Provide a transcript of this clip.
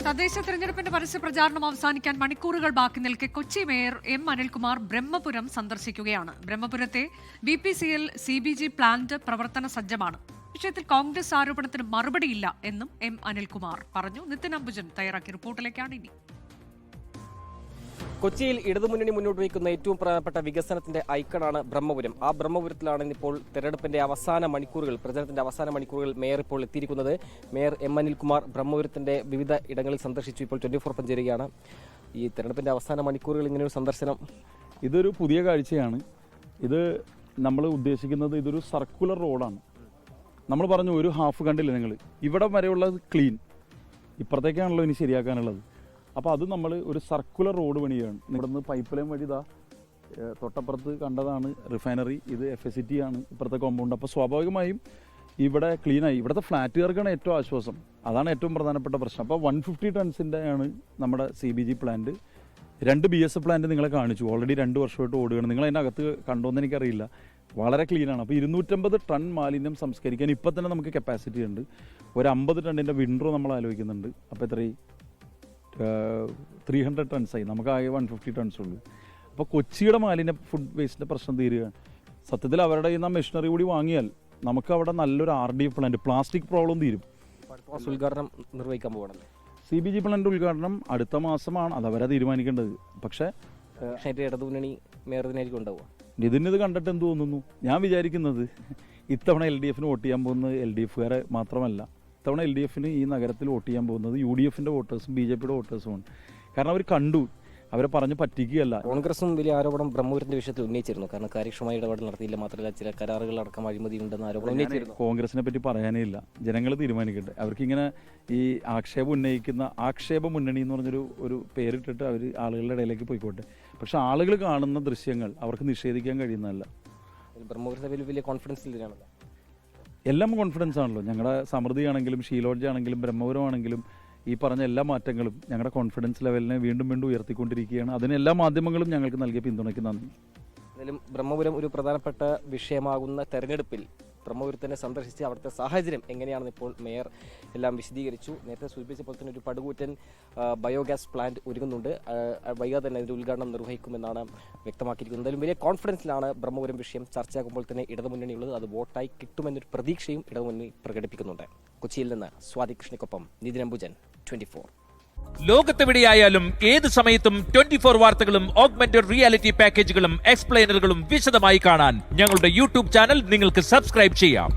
തദ്ദേശ തെരഞ്ഞെടുപ്പിന്റെ പരസ്യ പ്രചാരണം അവസാനിക്കാൻ മണിക്കൂറുകൾ ബാക്കി നിൽക്കെ കൊച്ചി മേയർ എം അനിൽകുമാർ ബ്രഹ്മപുരം സന്ദർശിക്കുകയാണ്. ബ്രഹ്മപുരത്തെ BPCL CBG പ്ലാന്റ് പ്രവർത്തന സജ്ജമാണ്. വിഷയത്തിൽ കോൺഗ്രസ് ആരോപണത്തിന് മറുപടിയില്ല എന്നും എം അനിൽകുമാർ പറഞ്ഞു. നിതിൻ അംബുജൻ തയ്യാറാക്കിയ റിപ്പോർട്ടിലേക്കാണ് ഇനി. കൊച്ചിയിൽ ഇടതുമുന്നണി മുന്നോട്ട് വയ്ക്കുന്ന ഏറ്റവും പ്രധാനപ്പെട്ട വികസനത്തിന്റെ ഐക്കണാണ് ബ്രഹ്മപുരം. ആ ബ്രഹ്മപുരത്തിലാണ് ഇപ്പോൾ തെരഞ്ഞെടുപ്പിന്റെ പ്രചരണത്തിന്റെ അവസാന മണിക്കൂറുകൾ മേയർ ഇപ്പോൾ എത്തിയിരിക്കുന്നത്. മേയർ എം അനിൽകുമാർ ബ്രഹ്മപുരത്തിന്റെ വിവിധ ഇടങ്ങളിൽ സന്ദർശിച്ചു. ഇപ്പോൾ 24 ചേരുകയാണ്. ഈ തെരഞ്ഞെടുപ്പിന്റെ അവസാന മണിക്കൂറുകൾ ഇങ്ങനെയൊരു സന്ദർശനം ഇതൊരു പുതിയ കാഴ്ചയാണ്. ഇത് നമ്മൾ ഉദ്ദേശിക്കുന്നത് ഇതൊരു സർക്കുലർ റോഡാണ്. നമ്മൾ പറഞ്ഞു ഒരു ഹാഫ് കണ്ടില്ല നിങ്ങൾ, ഇവിടെ വരെയുള്ളത് ക്ലീൻ, ഇപ്പുറത്തേക്കാണല്ലോ ഇനി ശരിയാക്കാനുള്ളത്. അപ്പോൾ അത് നമ്മൾ ഒരു സർക്കുലർ റോഡ് പണിയാണ്. ഇവിടുന്ന് പൈപ്പ് ലൈൻ വഴി തൊട്ടപ്പുറത്ത് കണ്ടതാണ് റിഫൈനറി, ഇത് FSCT ആണ് ഇപ്പുറത്തെ കോമ്പൗണ്ട്. അപ്പോൾ സ്വാഭാവികമായും ഇവിടെ ക്ലീനായി. ഇവിടുത്തെ ഫ്ലാറ്റുകാർക്കാണ് ഏറ്റവും ആശ്വാസം, അതാണ് ഏറ്റവും പ്രധാനപ്പെട്ട പ്രശ്നം. അപ്പോൾ 150 ടൺസിൻ്റെ ആണ് നമ്മുടെ CBG പ്ലാന്റ്. 2 BS പ്ലാന്റ് നിങ്ങളെ കാണിച്ചു, ഓൾറെഡി 2 വർഷമായിട്ട് ഓടുകയാണ്. നിങ്ങൾ അതിനകത്ത് കണ്ടോന്ന് എനിക്കറിയില്ല, വളരെ ക്ലീനാണ്. അപ്പോൾ 250 ടൺ മാലിന്യം സംസ്കരിക്കാൻ ഇപ്പം തന്നെ നമുക്ക് കപ്പാസിറ്റി ഉണ്ട്. ഒരു 50 ടണ്ണിൻ്റെ വിൻഡ്രോ നമ്മൾ ആലോചിക്കുന്നുണ്ട്. അപ്പോൾ എത്രയും 300 ടൺസായി, നമുക്ക് ആകെ 150 ടൺസ് ഉള്ളൂ. അപ്പോൾ കൊച്ചിയുടെ മാലിന്യ ഫുഡ് വേസ്റ്റിൻ്റെ പ്രശ്നം തീരുകയാണ്. സത്യത്തിൽ അവരുടെ ഈ മെഷീനറി കൂടി വാങ്ങിയാൽ നമുക്ക് അവിടെ നല്ലൊരു RDF പ്ലാന്റ്, പ്ലാസ്റ്റിക് പ്രോബ്ലം തീരും. ഉദ്ഘാടനം നിർവഹിക്കാൻ പോകണം. CBG പ്ലാന്റ് ഉദ്ഘാടനം അടുത്ത മാസമാണ്, അതവരെ തീരുമാനിക്കേണ്ടത്. പക്ഷേ ഇടതുമുന്നണി മേയറിനായിരിക്കും ഉണ്ടാവുക. ഇത് കണ്ടിട്ട് എന്ത് തോന്നുന്നു? ഞാൻ വിചാരിക്കുന്നത് ഇത്തവണ LDFന് വോട്ട് ചെയ്യാൻ പോകുന്നത് LDFകാരെ മാത്രമല്ല, ഇത്തവണ LDFന് ഈ നഗരത്തിൽ വോട്ട് ചെയ്യാൻ പോകുന്നത് UDFന്റെ വോട്ടേഴ്സും BJPയുടെ വോട്ടേഴ്സുമാണ്. കാരണം അവർ കണ്ടു, അവരെ പറഞ്ഞ് പറ്റിക്കുകയല്ല. കോൺഗ്രസും വലിയ ആരോപണം ബ്രഹ്മപുരത്തിന്റെ വിഷയത്തിൽ ഉന്നയിച്ചിരുന്നു. കാരണം കാര്യക്ഷമമായ ഇടപെടൽ നടത്തിയില്ല, മാത്രമല്ല ചില കരാറുകളടക്കം അഴിമതി ഉണ്ടെന്ന് ആരോപണം ഉന്നയിച്ചിരുന്നു. കോൺഗ്രസിനെ പറ്റി പറയാനേ ഇല്ല, ജനങ്ങൾ തീരുമാനിക്കട്ടെ. അവർക്കിങ്ങനെ ഈ ആക്ഷേപ മുന്നണി എന്ന് പറഞ്ഞൊരു പേരിട്ടിട്ട് അവർ ആളുകളുടെ ഇടയിലേക്ക് പോയിക്കോട്ടെ. പക്ഷെ ആളുകൾ കാണുന്ന ദൃശ്യങ്ങൾ അവർക്ക് നിഷേധിക്കാൻ കഴിയുന്നതല്ല. ബ്രഹ്മപുരത്തെ വലിയ കോൺഫിഡൻസിലാണല്ലോ. എല്ലാം കോൺഫിഡൻസ് ആണല്ലോ. ഞങ്ങളുടെ സമൃദ്ധി ആണെങ്കിലും ഷീലോഡ്ജ് ആണെങ്കിലും ബ്രഹ്മപുരം ആണെങ്കിലും ഈ പറഞ്ഞ എല്ലാ മാറ്റങ്ങളും ഞങ്ങളുടെ കോൺഫിഡൻസ് ലെവലിനെ വീണ്ടും വീണ്ടും ഉയർത്തിക്കൊണ്ടിരിക്കുകയാണ്. അതിന് എല്ലാ മാധ്യമങ്ങളും ഞങ്ങൾക്ക് നൽകിയ പിന്തുണയ്ക്ക് നന്ദി. എന്തായാലും ബ്രഹ്മപുരം ഒരു പ്രധാനപ്പെട്ട വിഷയമാകുന്ന തെരഞ്ഞെടുപ്പിൽ ബ്രഹ്മപുരത്തിനെ സന്ദർശിച്ച് അവിടുത്തെ സാഹചര്യം എങ്ങനെയാണെന്ന് ഇപ്പോൾ മേയർ എല്ലാം വിശദീകരിച്ചു. നേരത്തെ സൂചിപ്പിച്ച പോലെ തന്നെ ഒരു പടുകൂറ്റൻ ബയോഗ്യാസ് പ്ലാന്റ് ഒരുങ്ങുന്നുണ്ട്. വൈകാതെ തന്നെ അതിൻ്റെ ഉദ്ഘാടനം നിർവഹിക്കുമെന്നാണ് വ്യക്തമാക്കിയിരിക്കുന്നത്. എന്തായാലും വലിയ കോൺഫിഡൻസിലാണ് ബ്രഹ്മപുരം വിഷയം ചർച്ചയാകുമ്പോൾ തന്നെ ഇടതുമുന്നണിയുള്ളത്. അത് വോട്ടായി കിട്ടുമെന്നൊരു പ്രതീക്ഷയും ഇടതുമുന്നണി പ്രകടിപ്പിക്കുന്നുണ്ട്. കൊച്ചിയിൽ നിന്ന് സ്വാതി കൃഷ്ണയ്ക്കൊപ്പം നിതിൻ അംബുജൻ, 24. ലോകത്തെവിടെയായാലും ഏത് സമയത്തും 24 വാർത്തകളും ഓഗ്മെന്റഡ് റിയാലിറ്റി പാക്കേജുകളും എക്സ്പ്ലെയിനറുകളും വിശദമായി കാണാൻ ഞങ്ങളുടെ YouTube ചാനൽ നിങ്ങൾക്ക് സബ്സ്ക്രൈബ് ചെയ്യാം.